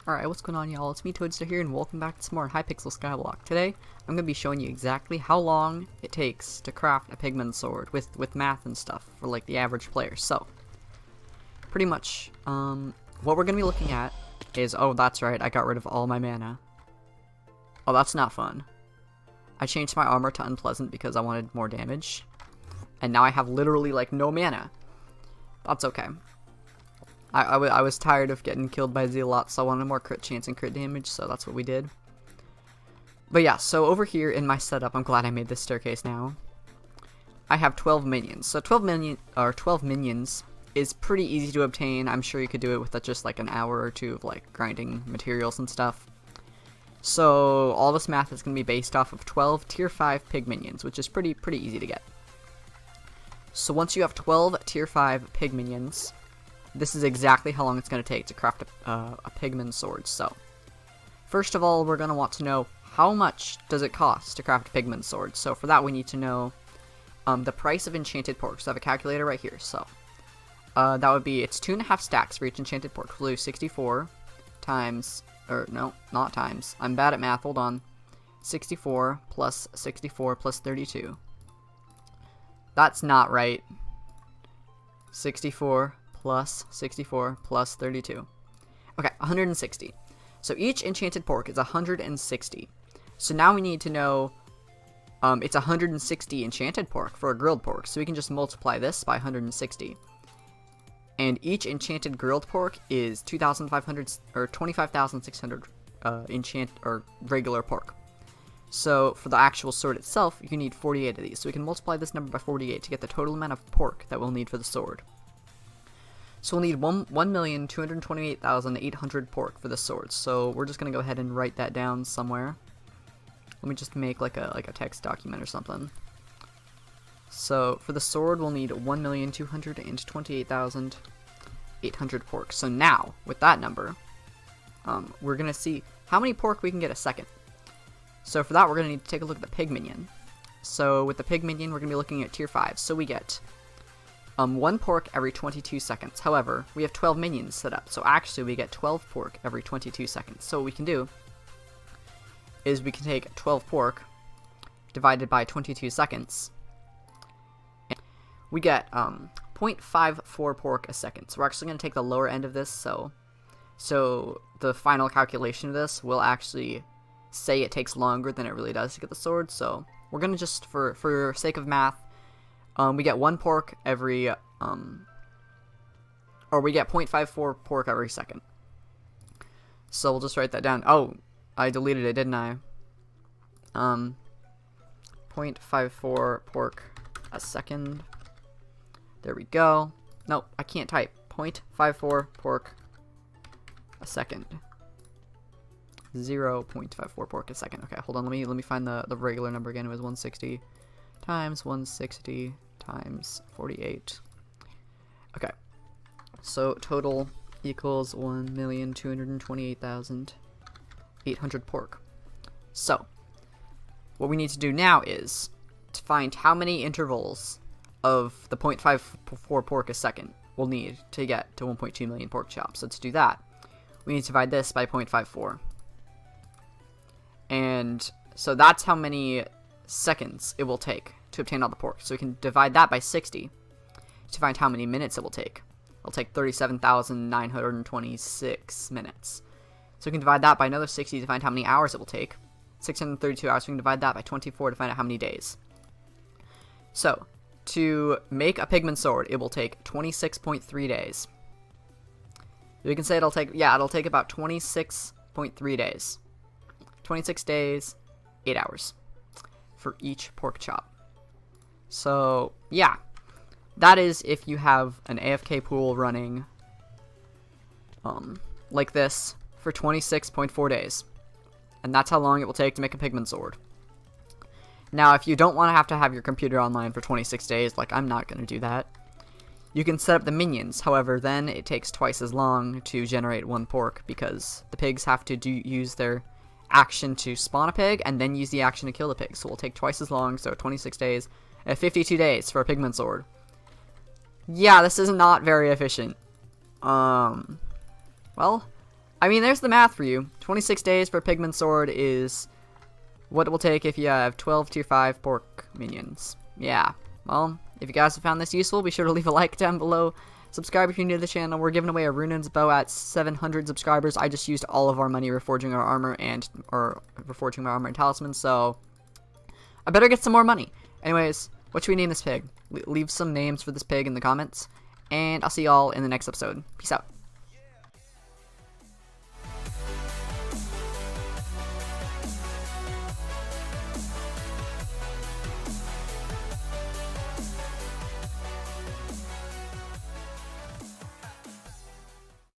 Alright, what's going on, y'all? It's me, Toadster here, and welcome back to some more Hypixel Skyblock. Today, I'm going to be showing you exactly how long it takes to craft a Pigman sword with math and stuff for, like, the average player. So, pretty much, what we're going to be looking at is, oh, that's right, I got rid of all my mana. Oh, that's not fun. I changed my armor to unpleasant because I wanted more damage. And now I have literally, like, no mana. That's okay. I was tired of getting killed by Zealot, so I wanted more crit chance and crit damage, so that's what we did. But yeah, so over here in my setup, I'm glad I made this staircase now. I have 12 minions. So 12 minions is pretty easy to obtain. I'm sure you could do it with just like an hour or two of like grinding materials and stuff. So all this math is going to be based off of 12 tier 5 pig minions, which is pretty easy to get. So once you have 12 tier 5 pig minions, this is exactly how long it's going to take to craft a Pigman sword. So, first of all, we're going to want to know how much does it cost to craft a Pigman sword. So for that, we need to know the price of enchanted pork. So I have a calculator right here. So that would be, it's 2.5 stacks for each enchanted pork. We'll do 64 times, or no, not times. I'm bad at math, hold on. 64 plus 64 plus 32. That's not right. 64 plus 64 plus 32. Okay, 160. So each enchanted pork is 160. So now we need to know it's 160 enchanted pork for a grilled pork. So we can just multiply this by 160. And each enchanted grilled pork is 2,500 or 25,600 regular pork. So for the actual sword itself, you need 48 of these. So we can multiply this number by 48 to get the total amount of pork that we'll need for the sword. So we'll need 1,228,800 pork for the sword. So we're just gonna go ahead and write that down somewhere. Let me just make like a text document or something. So for the sword, we'll need 1,228,800 pork. So now with that number, we're gonna see how many pork we can get a second. So for that, we're gonna need to take a look at the pig minion. So with the pig minion, we're gonna be looking at tier 5. So we get 1 pork every 22 seconds. However, we have 12 minions set up, so actually we get 12 pork every 22 seconds. So what we can do is we can take 12 pork divided by 22 seconds. And we get 0.54 pork a second. So we're actually going to take the lower end of this, so the final calculation of this will actually say it takes longer than it really does to get the sword. So we're going to just, for sake of math, we get 1 pork every, or we get 0.54 pork every second. So we'll just write that down. Oh, I deleted it, didn't I? 0.54 pork a second. There we go. Nope, I can't type. 0.54 pork a second. 0.54 pork a second. Okay, hold on. Let me find the regular number again. It was 160 times 160 times 48. Okay, so total equals 1,228,800 pork. So what we need to do now is to find how many intervals of the 0.54 pork a second we'll need to get to 1.2 million pork chops. So to do that, we need to divide this by 0.54. And so that's how many seconds it will take to obtain all the pork. So we can divide that by 60 to find how many minutes it will take. It'll take 37,926 minutes. So we can divide that by another 60 to find how many hours it will take. 632 hours. So we can divide that by 24 to find out how many days. So to make a Pigman sword, it will take 26.3 days. We can say it'll take about 26.3 days. 26 days, 8 hours for each pork chop. So, yeah, that is if you have an AFK pool running like this for 26.4 days. And that's how long it will take to make a Pigman sword. Now, if you don't want to have your computer online for 26 days, like I'm not going to do that, you can set up the minions. However, then it takes twice as long to generate 1 pork because the pigs have to use their action to spawn a pig and then use the action to kill the pig. So it will take twice as long, so 26 days. 52 days for a Pigman sword. Yeah, this is not very efficient. Well, I mean, there's the math for you. 26 days for a Pigman sword is what it will take if you have 12 tier 5 pork minions. Yeah, well, if you guys have found this useful, be sure to leave a like down below. Subscribe if you're new to the channel. We're giving away a Runin's bow at 700 subscribers. I just used all of our money reforging our armor and reforging my armor and talisman, so I better get some more money. Anyways, what should we name this pig? Leave some names for this pig in the comments, and I'll see y'all in the next episode. Peace out.